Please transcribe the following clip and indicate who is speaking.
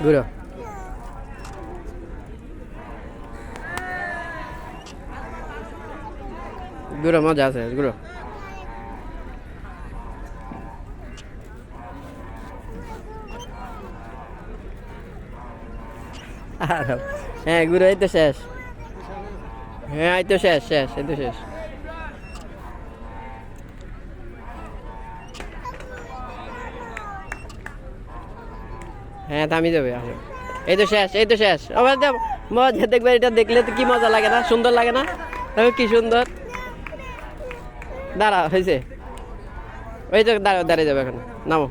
Speaker 1: ঘুরো। ঘুরো, মজা আছে, ঘুরো। হ্যাঁ ঘুরো, এই তো শেষ। হ্যাঁ এই তো শেষ, শেষ, এই তো শেষ। হ্যাঁ থামি যাবে, আসো। এই তো শেষ, এই তো শেষ। আবার মজা দেখবে, এটা দেখলে তো কি মজা লাগে না, সুন্দর লাগে না? কি সুন্দর। দাঁড়া, হয়েছে। ওই তো দাঁড়াও, দাঁড়িয়ে যাবে এখন। নামো।